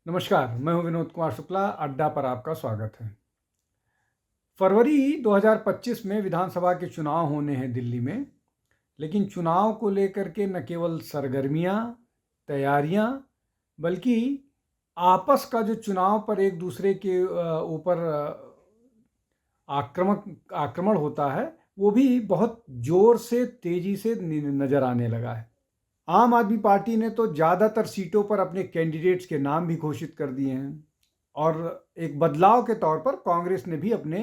नमस्कार, मैं हूं विनोद कुमार शुक्ला। अड्डा पर आपका स्वागत है। फरवरी 2025 में विधानसभा के चुनाव होने हैं दिल्ली में, लेकिन चुनाव को लेकर के न केवल सरगर्मियां, तैयारियां, बल्कि आपस का जो चुनाव पर एक दूसरे के ऊपर आक्रमण होता है, वो भी बहुत जोर से, तेजी से नजर आने लगा है। आम आदमी पार्टी ने तो ज़्यादातर सीटों पर अपने कैंडिडेट्स के नाम भी घोषित कर दिए हैं और एक बदलाव के तौर पर कांग्रेस ने भी अपने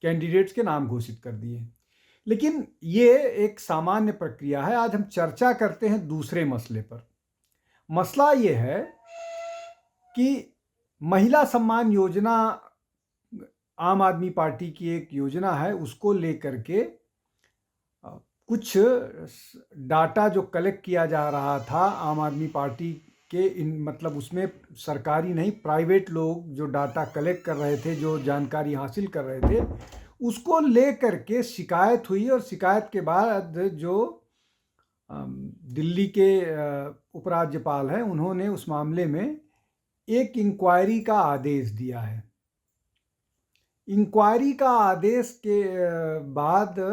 कैंडिडेट्स के नाम घोषित कर दिए हैं। लेकिन ये एक सामान्य प्रक्रिया है। आज हम चर्चा करते हैं दूसरे मसले पर। मसला ये है कि महिला सम्मान योजना आम आदमी पार्टी की एक योजना है, उसको लेकर के कुछ डाटा जो कलेक्ट किया जा रहा था आम आदमी पार्टी के मतलब उसमें सरकारी नहीं, प्राइवेट लोग जो डाटा कलेक्ट कर रहे थे, जो जानकारी हासिल कर रहे थे, उसको लेकर के शिकायत हुई और शिकायत के बाद जो दिल्ली के उपराज्यपाल हैं, उन्होंने उस मामले में एक इंक्वायरी का आदेश दिया है। इंक्वायरी का आदेश के बाद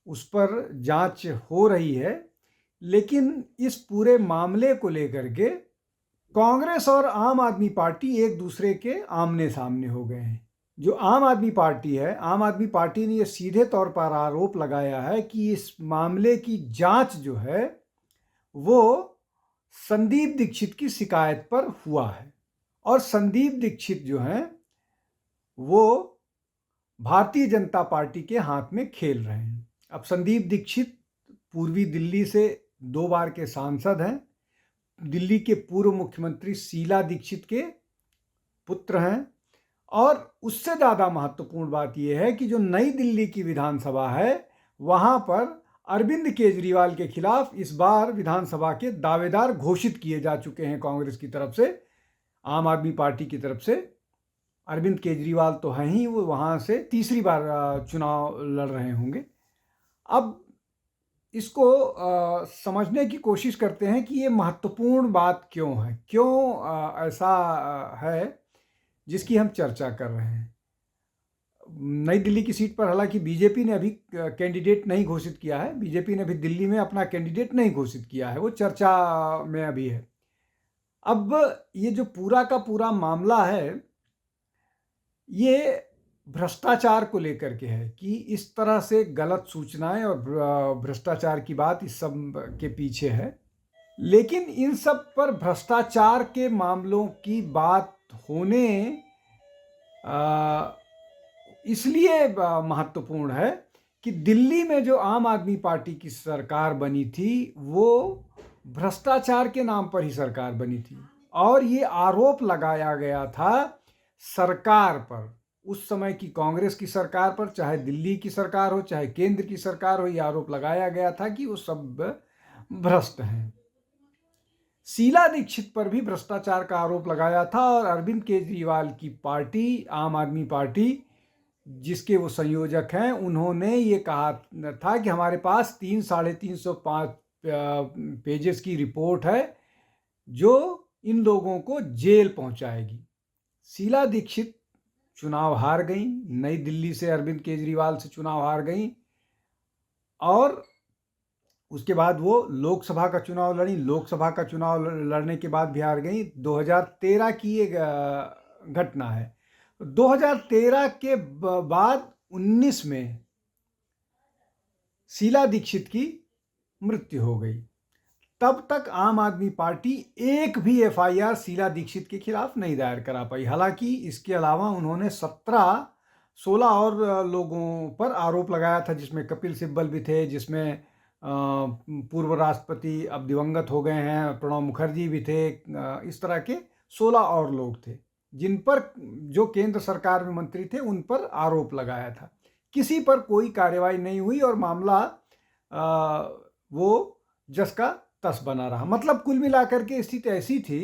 उस पर जांच हो रही है, लेकिन इस पूरे मामले को लेकर के कांग्रेस और आम आदमी पार्टी एक दूसरे के आमने सामने हो गए हैं। जो आम आदमी पार्टी है, आम आदमी पार्टी ने यह सीधे तौर पर आरोप लगाया है कि इस मामले की जांच जो है वो संदीप दीक्षित की शिकायत पर हुआ है और संदीप दीक्षित जो हैं वो भारतीय जनता पार्टी के हाथ में खेल रहे हैं। अब संदीप दीक्षित पूर्वी दिल्ली से 2 बार के सांसद हैं, दिल्ली के पूर्व मुख्यमंत्री शीला दीक्षित के पुत्र हैं और उससे ज़्यादा महत्वपूर्ण बात यह है कि जो नई दिल्ली की विधानसभा है, वहाँ पर अरविंद केजरीवाल के खिलाफ इस बार विधानसभा के दावेदार घोषित किए जा चुके हैं कांग्रेस की तरफ से, आम आदमी पार्टी की तरफ से। अरविंद केजरीवाल तो हैं ही, वो वहाँ से तीसरी बार चुनाव लड़ रहे होंगे। अब इसको समझने की कोशिश करते हैं कि ये महत्वपूर्ण बात क्यों है, क्यों ऐसा है जिसकी हम चर्चा कर रहे हैं। नई दिल्ली की सीट पर हालांकि बीजेपी ने अभी कैंडिडेट नहीं घोषित किया है, बीजेपी ने अभी दिल्ली में अपना कैंडिडेट नहीं घोषित किया है, वो चर्चा में अभी है। अब ये जो पूरा का पूरा मामला है, ये भ्रष्टाचार को लेकर के है कि इस तरह से गलत सूचनाएं और भ्रष्टाचार की बात इस सब के पीछे है। लेकिन इन सब पर भ्रष्टाचार के मामलों की बात होने इसलिए महत्वपूर्ण है कि दिल्ली में जो आम आदमी पार्टी की सरकार बनी थी वो भ्रष्टाचार के नाम पर ही सरकार बनी थी और ये आरोप लगाया गया था सरकार पर, उस समय की कांग्रेस की सरकार पर, चाहे दिल्ली की सरकार हो चाहे केंद्र की सरकार हो, ये आरोप लगाया गया था कि वो सब भ्रष्ट हैं। शीला दीक्षित पर भी भ्रष्टाचार का आरोप लगाया था और अरविंद केजरीवाल की पार्टी, आम आदमी पार्टी, जिसके वो संयोजक हैं, उन्होंने ये कहा था कि हमारे पास 300-350 पेजेस की रिपोर्ट है जो इन लोगों को जेल पहुंचाएगी। शीला दीक्षित चुनाव हार गई, नई दिल्ली से अरविंद केजरीवाल से चुनाव हार गई और उसके बाद वो लोकसभा का चुनाव लड़ी, लोकसभा का चुनाव लड़ने के बाद भी हार गई। 2013 की ये घटना है। 2013 के बाद 19 में शीला दीक्षित की मृत्यु हो गई। तब तक आम आदमी पार्टी एक भी एफआईआर शीला दीक्षित के खिलाफ नहीं दायर करा पाई। हालांकि इसके अलावा उन्होंने 16 और लोगों पर आरोप लगाया था, जिसमें कपिल सिब्बल भी थे, जिसमें पूर्व राष्ट्रपति अब दिवंगत हो गए हैं प्रणब मुखर्जी भी थे। इस तरह के 16 और लोग थे जिन पर, जो केंद्र सरकार में मंत्री थे, उन पर आरोप लगाया था। किसी पर कोई कार्रवाई नहीं हुई और मामला वो जस का तस बना रहा। मतलब कुल मिलाकर के स्थिति ऐसी थी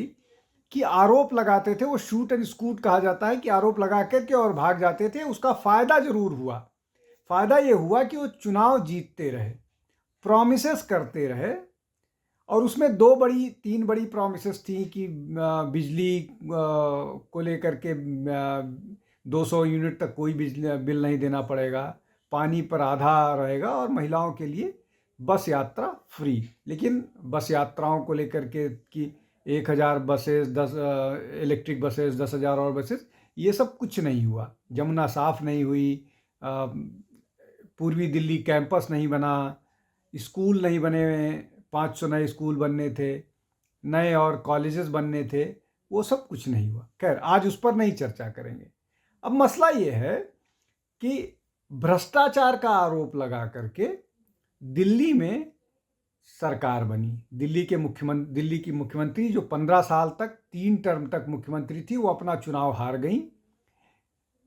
कि आरोप लगाते थे, वो शूट एंड स्कूट कहा जाता है कि आरोप लगा करके और भाग जाते थे। उसका फायदा जरूर हुआ। फायदा ये हुआ कि वो चुनाव जीतते रहे, प्रॉमिसेस करते रहे और उसमें 3 बड़ी प्रॉमिसेस थी कि बिजली को लेकर के 200 यूनिट तक कोई बिजली बिल नहीं देना पड़ेगा, पानी पर आधा रहेगा और महिलाओं के लिए बस यात्रा फ्री। लेकिन बस यात्राओं को लेकर के कि 1000 बसेस, 10 इलेक्ट्रिक बसेस, 10,000 और बसेस, ये सब कुछ नहीं हुआ। जमुना साफ नहीं हुई, पूर्वी दिल्ली कैंपस नहीं बना, स्कूल नहीं बने, 500 नए स्कूल बनने थे, नए और कॉलेजेस बनने थे, वो सब कुछ नहीं हुआ। खैर, आज उस पर नहीं चर्चा करेंगे। अब मसला ये है कि भ्रष्टाचार का आरोप लगा करके दिल्ली में सरकार बनी। दिल्ली की मुख्यमंत्री जो 15 साल तक 3 टर्म तक मुख्यमंत्री थी, वो अपना चुनाव हार गई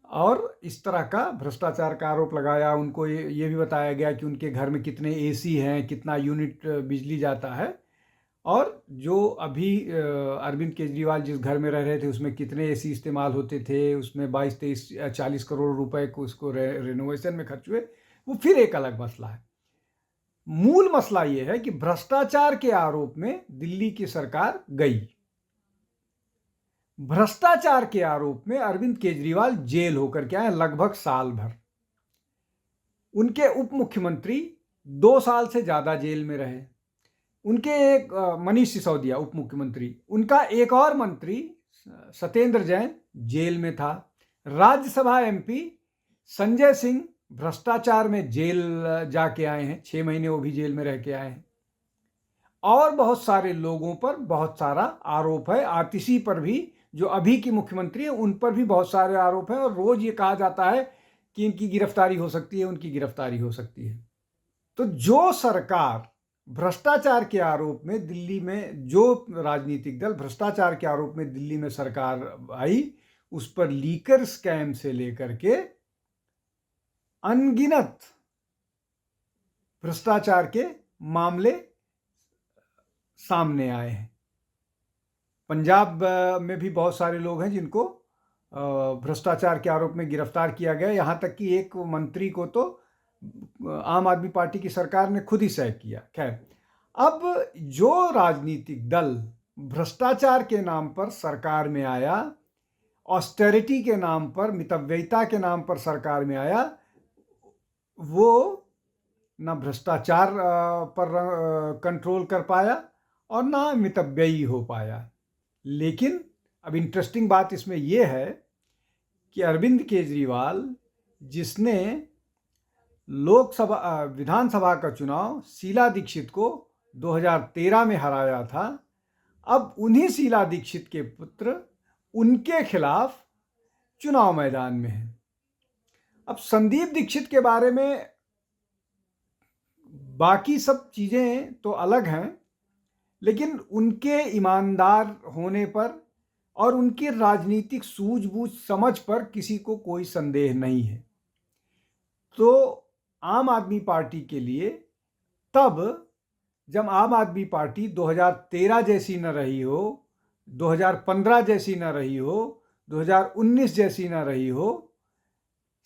और इस तरह का भ्रष्टाचार का आरोप लगाया। उनको ये भी बताया गया कि उनके घर में कितने एसी हैं, कितना यूनिट बिजली जाता है, और जो अभी अरविंद केजरीवाल जिस घर में रह रहे थे उसमें कितने एसी इस्तेमाल होते थे, उसमें 22, 23, 40 करोड़ रुपए को उसको रेनोवेशन में खर्च हुए, वो फिर एक अलग मसला है। मूल मसला ये है कि भ्रष्टाचार के आरोप में दिल्ली की सरकार गई। भ्रष्टाचार के आरोप में अरविंद केजरीवाल जेल होकर के आए लगभग साल भर। उनके उप मुख्यमंत्री 2 साल से ज्यादा जेल में रहे। उनके एक मनीष सिसोदिया उप मुख्यमंत्री, उनका एक और मंत्री सत्येंद्र जैन जेल में था। राज्यसभा एमपी संजय सिंह भ्रष्टाचार में जेल जाके आए हैं, 6 महीने वो भी जेल में रह के आए हैं। और बहुत सारे लोगों पर बहुत सारा आरोप है। आतिशी पर भी, जो अभी की मुख्यमंत्री है, उन पर भी बहुत सारे आरोप हैं और रोज ये कहा जाता है कि इनकी गिरफ्तारी हो सकती है, उनकी गिरफ्तारी हो सकती है। तो जो सरकार भ्रष्टाचार के आरोप में दिल्ली में, जो राजनीतिक दल भ्रष्टाचार के आरोप में दिल्ली में सरकार आई, उस पर लीकर स्कैम से लेकर के अनगिनत भ्रष्टाचार के मामले सामने आए हैं। पंजाब में भी बहुत सारे लोग हैं जिनको भ्रष्टाचार के आरोप में गिरफ्तार किया गया। यहाँ तक कि एक मंत्री को तो आम आदमी पार्टी की सरकार ने खुद ही सैक किया। खैर, अब जो राजनीतिक दल भ्रष्टाचार के नाम पर सरकार में आया, ऑस्टेरिटी के नाम पर, मितव्ययिता के नाम पर सरकार में आया, वो ना भ्रष्टाचार पर कंट्रोल कर पाया और ना मितव्ययी हो पाया। लेकिन अब इंटरेस्टिंग बात इसमें यह है कि अरविंद केजरीवाल, जिसने विधानसभा का चुनाव शीला दीक्षित को 2013 में हराया था, अब उन्हीं शीला दीक्षित के पुत्र उनके खिलाफ चुनाव मैदान में हैं। अब संदीप दीक्षित के बारे में बाकी सब चीज़ें तो अलग हैं, लेकिन उनके ईमानदार होने पर और उनकी राजनीतिक सूझबूझ समझ पर किसी को कोई संदेह नहीं है। तो आम आदमी पार्टी के लिए, तब जब आम आदमी पार्टी 2013 जैसी न रही हो, 2015 जैसी न रही हो, 2019 जैसी न रही हो,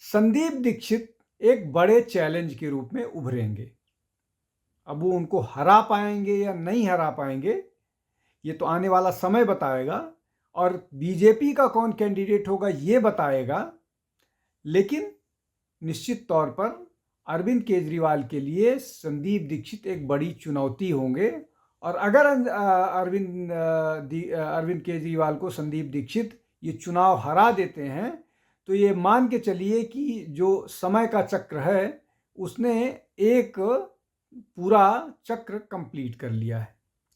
संदीप दीक्षित एक बड़े चैलेंज के रूप में उभरेंगे। अब वो उनको हरा पाएंगे या नहीं हरा पाएंगे, ये तो आने वाला समय बताएगा, और बीजेपी का कौन कैंडिडेट होगा ये बताएगा। लेकिन निश्चित तौर पर अरविंद केजरीवाल के लिए संदीप दीक्षित एक बड़ी चुनौती होंगे। और अगर अरविंद केजरीवाल को संदीप दीक्षित ये चुनाव हरा देते हैं, तो ये मान के चलिए कि जो समय का चक्र है उसने एक पूरा चक्र कंप्लीट कर लिया है,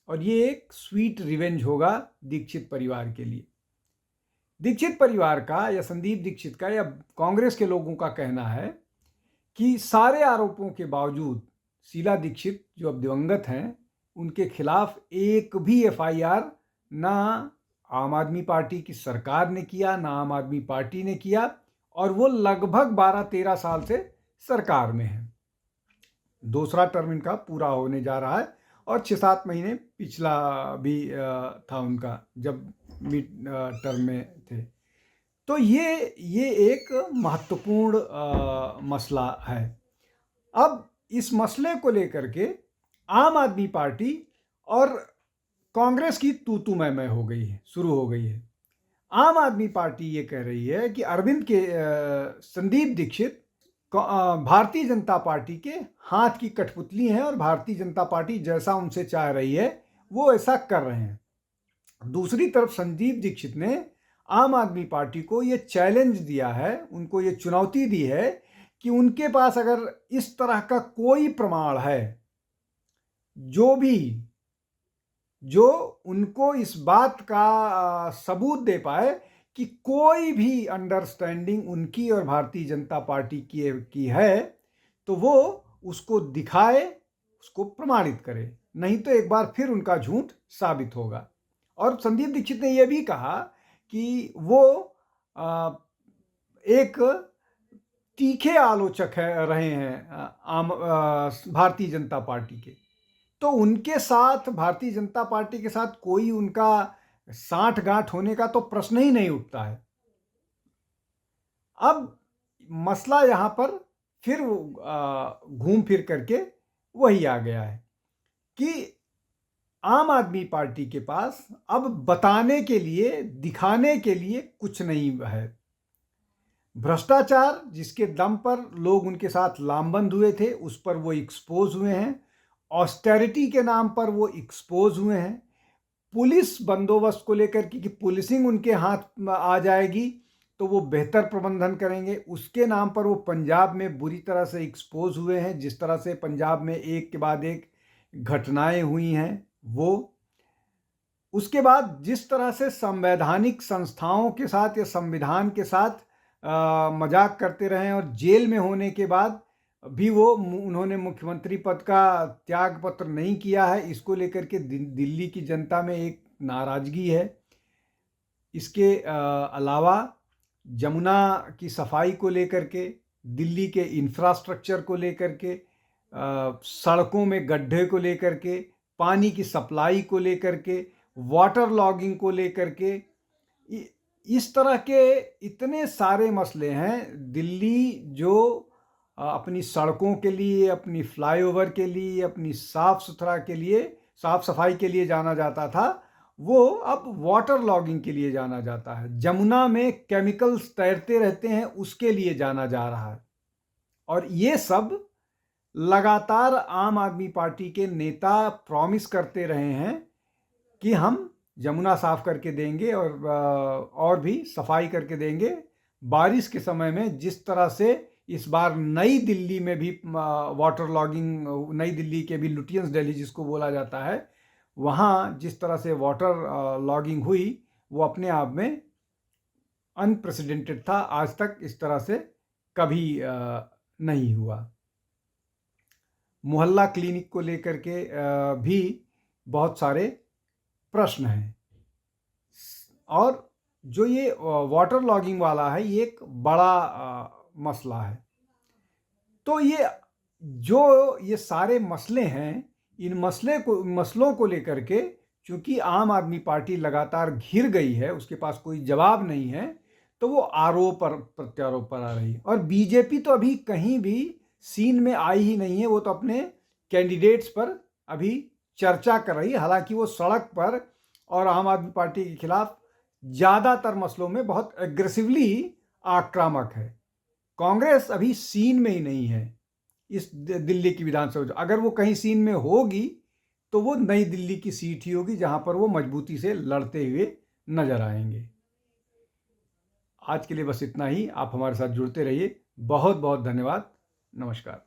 और ये एक स्वीट रिवेंज होगा दीक्षित परिवार के लिए। दीक्षित परिवार का या संदीप दीक्षित का या कांग्रेस के लोगों का कहना है कि सारे आरोपों के बावजूद शीला दीक्षित जो अब दिवंगत हैं, उनके खिलाफ एक भी एफआईआर ना आम आदमी पार्टी की सरकार ने किया, ना आम आदमी पार्टी ने किया, और वो लगभग 12-13 साल से सरकार में है। दूसरा टर्म इनका पूरा होने जा रहा है, और 6-7 महीने पिछला भी था उनका जब मिड टर्म में थे। तो ये एक महत्वपूर्ण मसला है। अब इस मसले को लेकर के आम आदमी पार्टी और कांग्रेस की तू मैं हो गई है, शुरू हो गई है। आम आदमी पार्टी ये कह रही है कि संदीप दीक्षित भारतीय जनता पार्टी के हाथ की कठपुतली हैं और भारतीय जनता पार्टी जैसा उनसे चाह रही है वो ऐसा कर रहे हैं। दूसरी तरफ संदीप दीक्षित ने आम आदमी पार्टी को ये चैलेंज दिया है, उनको ये चुनौती दी है कि उनके पास अगर इस तरह का कोई प्रमाण है जो उनको इस बात का सबूत दे पाए कि कोई भी अंडरस्टैंडिंग उनकी और भारतीय जनता पार्टी की है, तो वो उसको दिखाए, उसको प्रमाणित करे, नहीं तो एक बार फिर उनका झूठ साबित होगा। और संदीप दीक्षित ने यह भी कहा कि वो एक तीखे आलोचक रहे हैं भारतीय जनता पार्टी के, तो उनके साथ, भारतीय जनता पार्टी के साथ कोई उनका साठ-गांठ होने का तो प्रश्न ही नहीं उठता है। अब मसला यहाँ पर फिर घूम फिर करके वही आ गया है कि आम आदमी पार्टी के पास अब बताने के लिए, दिखाने के लिए कुछ नहीं है। भ्रष्टाचार जिसके दम पर लोग उनके साथ लामबंद हुए थे, उस पर वो एक्सपोज हुए हैं। ऑस्टेरिटी के नाम पर वो एक्सपोज हुए हैं। पुलिस बंदोबस्त को लेकर कि पुलिसिंग उनके हाथ आ जाएगी तो वो बेहतर प्रबंधन करेंगे, उसके नाम पर वो पंजाब में बुरी तरह से एक्सपोज हुए हैं। जिस तरह से पंजाब में एक के बाद एक घटनाएं हुई हैं, वो उसके बाद जिस तरह से संवैधानिक संस्थाओं के साथ या संविधान के साथ मजाक करते रहे और जेल में होने के बाद भी उन्होंने मुख्यमंत्री पद का त्याग पत्र नहीं किया है, इसको लेकर के दिल्ली की जनता में एक नाराजगी है। इसके अलावा जमुना की सफाई को लेकर के, दिल्ली के इंफ्रास्ट्रक्चर को लेकर के, सड़कों में गड्ढे को लेकर के, पानी की सप्लाई को लेकर के, वाटर लॉगिंग को लेकर के, इस तरह के इतने सारे मसले हैं। दिल्ली जो अपनी सड़कों के लिए, अपनी फ्लाईओवर के लिए, अपनी साफ सफाई के लिए जाना जाता था, वो अब वाटर लॉगिंग के लिए जाना जाता है। जमुना में केमिकल्स तैरते रहते हैं, उसके लिए जाना जा रहा है। और ये सब लगातार आम आदमी पार्टी के नेता प्रॉमिस करते रहे हैं कि हम जमुना साफ करके देंगे और भी सफाई करके देंगे। बारिश के समय में जिस तरह से इस बार नई दिल्ली में भी वाटर लॉगिंग, नई दिल्ली के भी लुटियंस दिल्ली जिसको बोला जाता है, वहाँ जिस तरह से वाटर लॉगिंग हुई वो अपने आप में अनप्रेसिडेंटेड था। आज तक इस तरह से कभी नहीं हुआ। मोहल्ला क्लिनिक को लेकर के भी बहुत सारे प्रश्न हैं। और जो ये वाटर लॉगिंग वाला है, ये एक बड़ा मसला है। तो ये सारे मसले हैं, इन मसलों को लेकर के चूंकि आम आदमी पार्टी लगातार घिर गई है, उसके पास कोई जवाब नहीं है, तो वो आरोप और प्रत्यारोप पर आ रही है। और बीजेपी तो अभी कहीं भी सीन में आई ही नहीं है। वो तो अपने कैंडिडेट्स पर अभी चर्चा कर रही है। हालांकि वो सड़क पर और आम आदमी पार्टी के खिलाफ ज़्यादातर मसलों में बहुत एग्रेसिवली आक्रामक है। कांग्रेस अभी सीन में ही नहीं है इस दिल्ली की विधानसभा। अगर वो कहीं सीन में होगी तो वो नई दिल्ली की सीट ही होगी, जहां पर वो मजबूती से लड़ते हुए नजर आएंगे। आज के लिए बस इतना ही। आप हमारे साथ जुड़ते रहिए। बहुत बहुत धन्यवाद। नमस्कार।